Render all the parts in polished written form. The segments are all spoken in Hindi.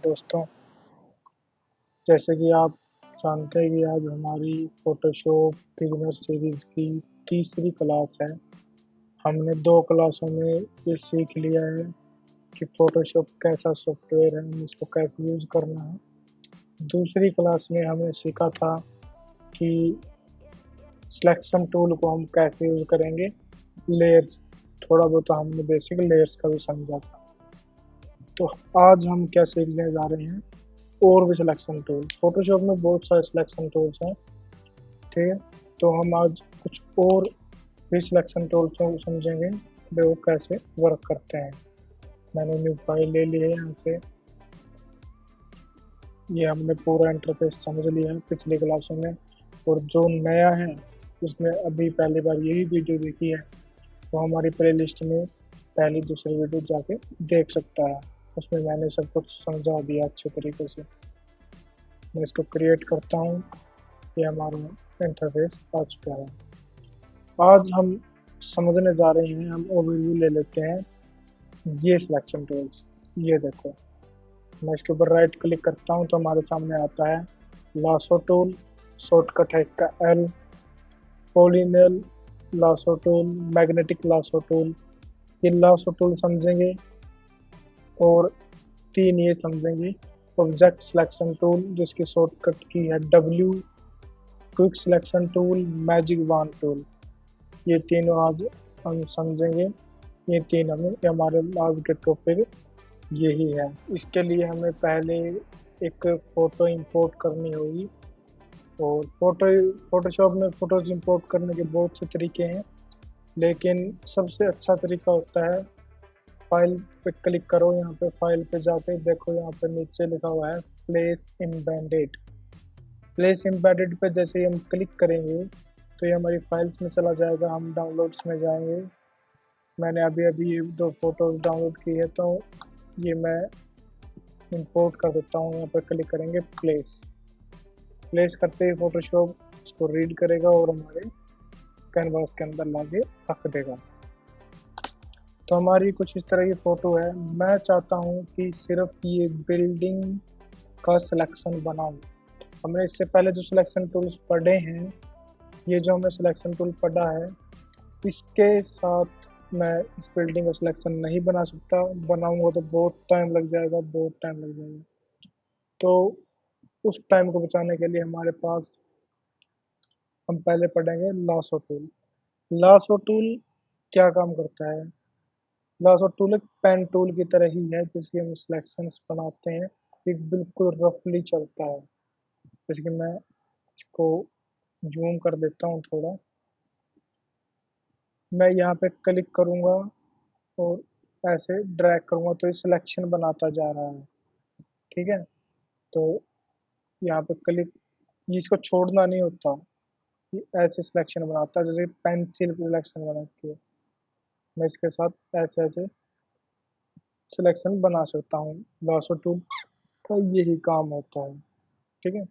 दोस्तों, जैसे कि आप जानते हैं कि आज हमारी फ़ोटोशॉप बिगिनर सीरीज़ की तीसरी क्लास है। हमने 2 क्लासों में ये सीख लिया है कि फ़ोटोशॉप कैसा सॉफ्टवेयर है, हमें इसको कैसे यूज़ करना है। दूसरी क्लास में हमने सीखा था कि सिलेक्शन टूल को हम कैसे यूज़ करेंगे, लेयर्स थोड़ा बहुत हमने बेसिक लेयर्स का भी समझा था। तो आज हम क्या सीखने जा रहे हैं, और भी सिलेक्शन टूल। फ़ोटोशॉप में बहुत सारे सिलेक्शन टूल्स हैं, ठीक है? तो हम आज कुछ और भी सिलेक्शन टूल्स को समझेंगे कि वो कैसे वर्क करते हैं। मैंने न्यू फाइल ले ली है यहाँ से। ये हमने पूरा इंटरफेस समझ लिया है पिछली क्लासों में, और जो नया है उसने अभी पहली बार यही वीडियो देखी है वो हमारी प्लेलिस्ट में पहली दूसरी वीडियो जाके देख सकता है। उसमें मैंने सब कुछ समझा दिया अच्छे तरीके से। मैं इसको क्रिएट करता हूँ। ये हमारा इंटरफेस आ चुका है। आज हम समझने जा रहे हैं, हम ओवरव्यू ले लेते हैं। ये सिलेक्शन टूल्स, ये देखो, मैं इसके ऊपर राइट क्लिक करता हूँ तो हमारे सामने आता है लासो टूल। शॉर्टकट है इसका L. Polygonal lasso tool, magnetic lasso tool. ये लासो टूल समझेंगे, और तीन ये समझेंगे। ऑब्जेक्ट सिलेक्शन टूल जिसकी शॉर्टकट की है W. Quick selection tool, magic wand tool. ये तीनों आज हम समझेंगे। ये तीन हमारे आज के टॉपिक यही है। इसके लिए हमें पहले एक फ़ोटो इंपोर्ट करनी होगी, और फ़ोटोशॉप में फ़ोटोज़ इंपोर्ट करने के बहुत से तरीके हैं, लेकिन सबसे अच्छा तरीका होता है फाइल पे क्लिक करो। यहाँ पे फाइल पे जाके देखो, यहाँ पे नीचे लिखा हुआ है प्लेस एम्बेडेड। प्लेस एम्बेडेड पे जैसे ही हम क्लिक करेंगे तो ये हमारी फाइल्स में चला जाएगा। हम डाउनलोड्स में जाएंगे। मैंने अभी अभी ये 2 फ़ोटोज़ डाउनलोड की है, तो ये मैं इंपोर्ट कर देता हूँ। यहाँ पर क्लिक करेंगे प्लेस। प्लेस करते ही फ़ोटोशॉप इसको रीड करेगा और हमारे कैनवास के अंदर लाके रख देगा। तो हमारी कुछ इस तरह की फ़ोटो है। मैं चाहता हूँ कि सिर्फ ये बिल्डिंग का सिलेक्शन बनाऊँ। हमने इससे पहले जो सिलेक्शन टूल्स पढ़े हैं, ये जो हमें सिलेक्शन टूल पढ़ा है, इसके साथ मैं इस बिल्डिंग का सिलेक्शन नहीं बना सकता। बनाऊंगा तो बहुत टाइम लग जाएगा, बहुत टाइम लग जाएगा। तो उस टाइम को बचाने के लिए हमारे पास, हम पहले पढ़ेंगे लासो टूल। लासो टूल क्या काम करता है? लासो टूल एक पेन टूल की तरह ही है, जिसके हम सिलेक्शंस बनाते हैं। एक बिल्कुल रफली चलता है। जैसे कि मैं इसको जूम कर देता हूँ थोड़ा। मैं यहाँ पे क्लिक करूँगा और ऐसे ड्रैग करूँगा तो ये सिलेक्शन बनाता जा रहा है, ठीक है? तो यहाँ पे क्लिक, इसको छोड़ना नहीं होता, ये ऐसे सिलेक्शन बनाता है जैसे पेंसिल सिलेक्शन बनाती है। मैं इसके साथ ऐसे ऐसे सिलेक्शन बना सकता हूँ। लासो टूल का यही काम होता है, ठीक है?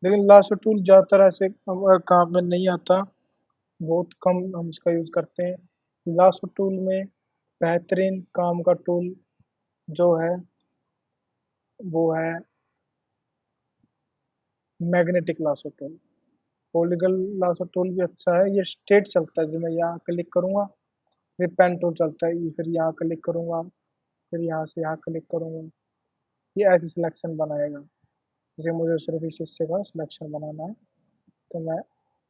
लेकिन लासो टूल ज़्यादातर ऐसे काम में नहीं आता, बहुत कम हम इसका यूज़ करते हैं। लासो टूल में बेहतरीन काम का टूल जो है वो है magnetic lasso tool. Polygon lasso tool भी अच्छा है, ये स्ट्रेट चलता है। जब मैं यहाँ क्लिक करूँगा, फिर पेन टूल चलता है, ये फिर यहाँ क्लिक करूँगा, फिर यहाँ से यहाँ क्लिक करूँगा, ये ऐसे सिलेक्शन बनाएगा। जैसे मुझे सिर्फ इस हिस्से का सिलेक्शन बनाना है, तो मैं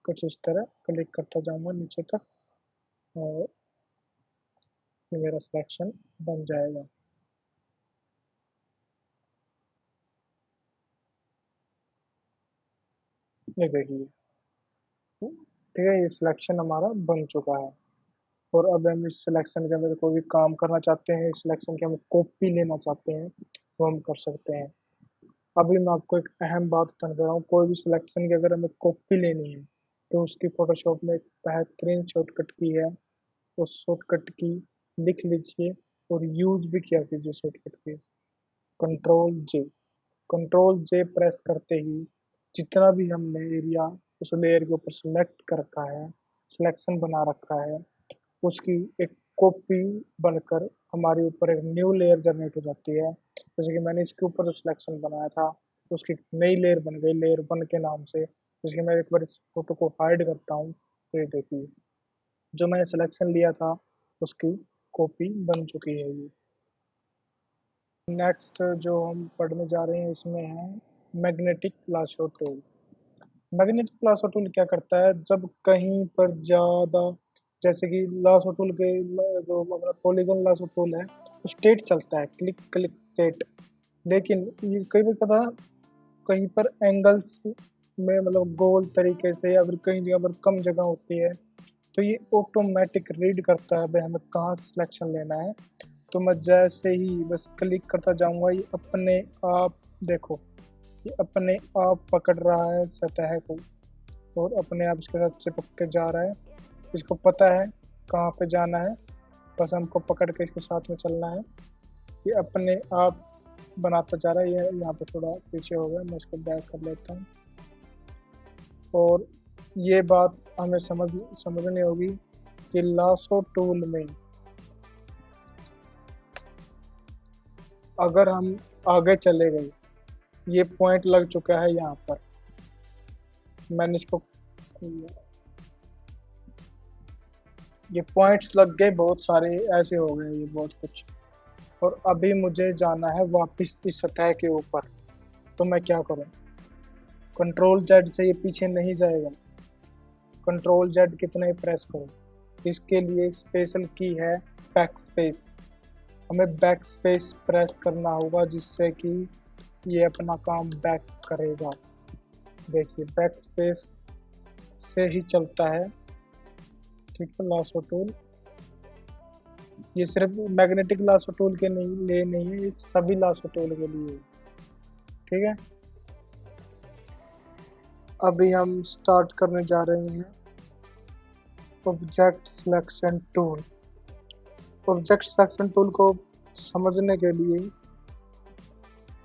कुछ इस तरह क्लिक करता जाऊँगा नीचे तक, और ये मेरा सिलेक्शन बन जाएगा। ये देखिए, ठीक है, ये सिलेक्शन हमारा बन चुका है। और अब हम इस सिलेक्शन के अंदर कोई भी काम करना चाहते हैं, इस सिलेक्शन की हम कॉपी लेना चाहते हैं, तो हम कर सकते हैं। अभी मैं आपको एक अहम बात बता रहा हूँ। कोई भी सिलेक्शन की अगर हमें कॉपी लेनी है, तो उसकी फ़ोटोशॉप में एक बेहतरीन शॉर्टकट की है। उस शॉर्टकट की लिख लीजिए और यूज़ भी किया कीजिए शॉर्टकट की। कंट्रोल जे। कंट्रोल जे प्रेस करते ही जितना भी हमने एरिया उस लेयर के ऊपर सेलेक्ट कर रखा है, सिलेक्शन बना रखा है, उसकी एक कॉपी बनकर हमारे ऊपर एक न्यू लेयर जनरेट हो जाती है। जैसे कि मैंने इसके ऊपर जो सिलेक्शन बनाया था तो उसकी नई लेयर बन गई, लेयर 1 के नाम से। जैसे कि मैं एक बार इस फोटो को हाइड करता हूँ तो ये देखिए जो मैंने सिलेक्शन लिया था उसकी कॉपी बन चुकी है ये। नेक्स्ट जो हम पढ़ने जा रहे हैं इसमें है magnetic lasso tool. Magnetic lasso tool क्या करता है, जब कहीं पर ज़्यादा, जैसे कि लासो टूल के जो अपना पॉलीगॉन लासो टूल है वो स्टेट चलता है, क्लिक क्लिक स्टेट। लेकिन ये कई बार पता कहीं पर एंगल्स में मतलब गोल तरीके से या फिर कई जगह पर कम जगह होती है तो ये ऑटोमेटिक रीड करता है भाई हमें कहाँ से सिलेक्शन लेना है। तो मैं जैसे ही बस क्लिक करता जाऊंगा ये अपने आप, देखो ये अपने आप पकड़ रहा है सतह को और अपने आप इसके साथ चिपकते जा रहा है। इसको पता है कहाँ पे जाना है, बस हमको पकड़ के इसके साथ में चलना है। ये अपने आप बनाता जा रहा है। ये यहाँ पे थोड़ा पीछे हो गया, मैं इसको बैक कर लेता हूँ। और ये बात हमें समझनी होगी कि लासो टूल में अगर हम आगे चले गए, ये पॉइंट लग चुका है यहाँ पर, मैंने इसको, ये पॉइंट्स लग गए बहुत सारे, ऐसे हो गए ये बहुत कुछ। और अभी मुझे जाना है वापस इस सतह के ऊपर, तो मैं क्या करूँ, कंट्रोल जेड से ये पीछे नहीं जाएगा। कंट्रोल जेड कितना ही प्रेस करूँ, इसके लिए एक स्पेशल की है बैक स्पेस। हमें बैक स्पेस प्रेस करना होगा जिससे कि ये अपना काम बैक करेगा। देखिए बैक स्पेस से ही चलता है, ठीक है। लासो टूल ये सिर्फ मैग्नेटिक लासो टूल के लिए नहीं है, ये सभी लासो टूल के लिए, ठीक है। अभी हम स्टार्ट करने जा रहे हैं object selection tool. Object selection tool को समझने के लिए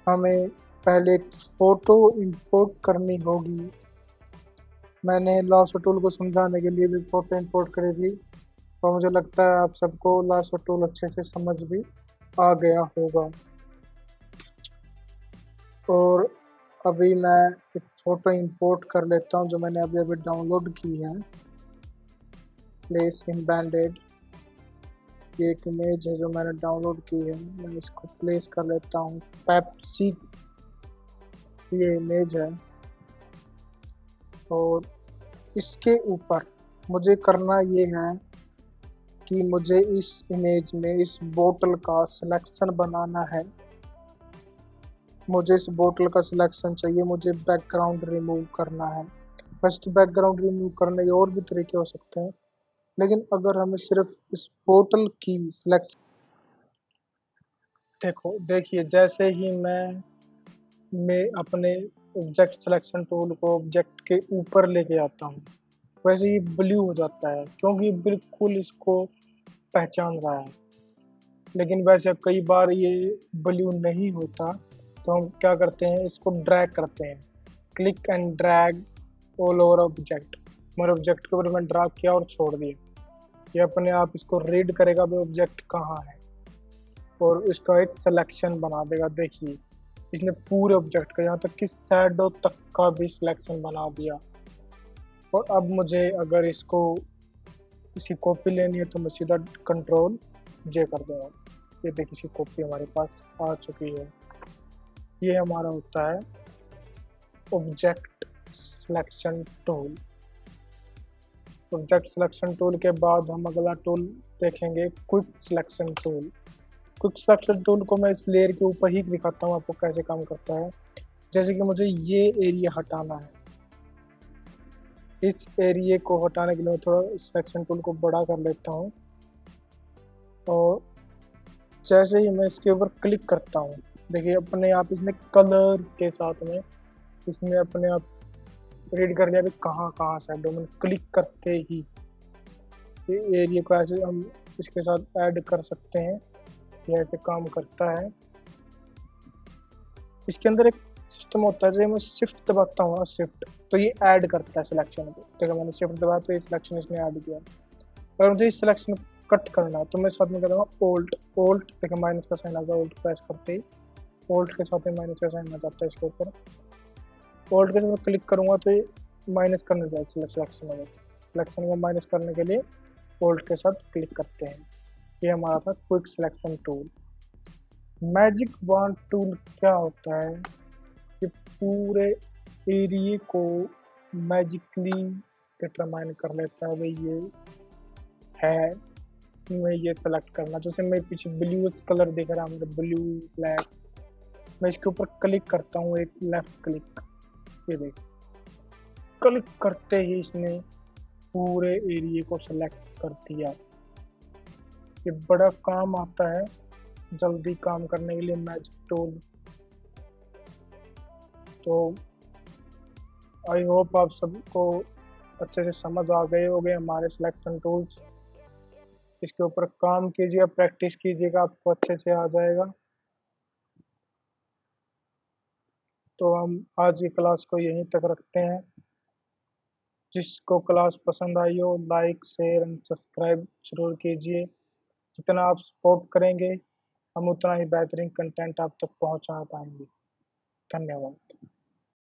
हमें पहले एक फ़ोटो इंपोर्ट करनी होगी। मैंने लासो टूल को समझाने के लिए भी फ़ोटो इंपोर्ट करी थी और मुझे लगता है आप सबको लासो टूल अच्छे से समझ भी आ गया होगा। और अभी मैं एक फ़ोटो इंपोर्ट कर लेता हूँ जो मैंने अभी अभी डाउनलोड की है, प्लेस इन बैंडेड। ये एक इमेज है जो मैंने डाउनलोड की है, मैं इसको प्लेस कर लेता हूँ। पेप्सी ये इमेज है और इसके ऊपर मुझे करना ये है कि मुझे इस इमेज में इस बोतल का सिलेक्शन बनाना है। मुझे इस बोतल का सिलेक्शन चाहिए, मुझे बैकग्राउंड रिमूव करना है। वैसे तो बैकग्राउंड रिमूव करने के और भी तरीके हो सकते हैं, लेकिन अगर हमें सिर्फ इस बोतल की सिलेक्शन, देखिए जैसे ही मैं अपने ऑब्जेक्ट सिलेक्शन टूल को ऑब्जेक्ट के ऊपर लेके आता हूँ वैसे ही ब्लू हो जाता है क्योंकि बिल्कुल इसको पहचान रहा है। लेकिन वैसे कई बार ये ब्लू नहीं होता तो हम क्या करते हैं, इसको ड्रैग करते हैं, click and drag all over object. हमारे ऑब्जेक्ट के ऊपर मैं ड्रैग किया और छोड़ दिया, ये अपने आप इसको रीड करेगा भी ऑब्जेक्ट कहाँ है और इसका एक सिलेक्शन बना देगा। देखिए इसने पूरे ऑब्जेक्ट का यहाँ तक कि शैडो तक का भी सिलेक्शन बना दिया। और अब मुझे अगर इसकी कॉपी लेनी है तो मैं सीधा कंट्रोल जे कर दूंगा। ये देखिए इसकी कॉपी हमारे पास आ चुकी है। ये हमारा होता है object selection tool. Object selection tool के बाद हम अगला टूल देखेंगे quick selection tool. Quick selection tool को मैं इस लेयर के ऊपर ही दिखाता हूँ आपको कैसे काम करता है। जैसे कि मुझे ये एरिया हटाना है, इस एरिया को हटाने के लिए मैं थोड़ा सिलेक्शन टूल को बड़ा कर लेता हूँ और जैसे ही मैं इसके ऊपर क्लिक करता हूँ देखिए अपने आप इसने कलर के साथ में इसने अपने आप रीड कर लिया कि कहाँ कहाँ शैडो। मैंने क्लिक करते ही ये एरिया को ऐसे हम इसके साथ ऐड कर सकते हैं, ये ऐसे काम करता है। इसके अंदर एक सिस्टम होता है, जब मैं शिफ्ट दबाता हूँ ना, शिफ्ट, तो ये ऐड करता है सिलेक्शन को। देखो मैंने शिफ्ट दबाया तो ये सिलेक्शन इसने ऐड किया। अगर मुझे इस सिलेक्शन कट करना है तो मैं साथ में करूँगा ओल्ट ओल्ट, देखो माइनस का साइन आ गया ओल्ट प्रेस करते ही ऑल्ट के साथ ही माइनस का साइन आ जाता है इसके ऊपर। ऑल्ट के साथ क्लिक करूंगा तो ये माइनस करने जाएगा सिलेक्शन में। सिलेक्शन को माइनस करने के लिए ऑल्ट के साथ क्लिक करते हैं। ये हमारा था quick selection tool. Magic wand tool क्या होता है? ये पूरे एरिया को मैजिकली डिटरमाइन कर लेता है भाई ये है। मैं ये सेलेक्ट करना, जैसे मैं पीछे ब्लू कलर दिख रहा है मुझे, ब्लू ब्लैक, मैं इसके ऊपर क्लिक करता हूँ, एक लेफ्ट क्लिक, ये देख, क्लिक करते ही इसने पूरे एरिया को सेलेक्ट कर दिया। ये बड़ा काम आता है जल्दी काम करने के लिए मैजिक टूल। तो आई होप आप सबको अच्छे से समझ आ गए होंगे हमारे सिलेक्शन टूल्स। इसके ऊपर काम कीजिए, प्रैक्टिस कीजिएगा, आपको अच्छे से आ जाएगा। तो हम आज की क्लास को यहीं तक रखते हैं। जिसको क्लास पसंद आई हो लाइक शेयर एंड सब्सक्राइब जरूर कीजिए। जितना आप सपोर्ट करेंगे हम उतना ही बेहतरीन कंटेंट आप तक पहुंचा पाएंगे। धन्यवाद।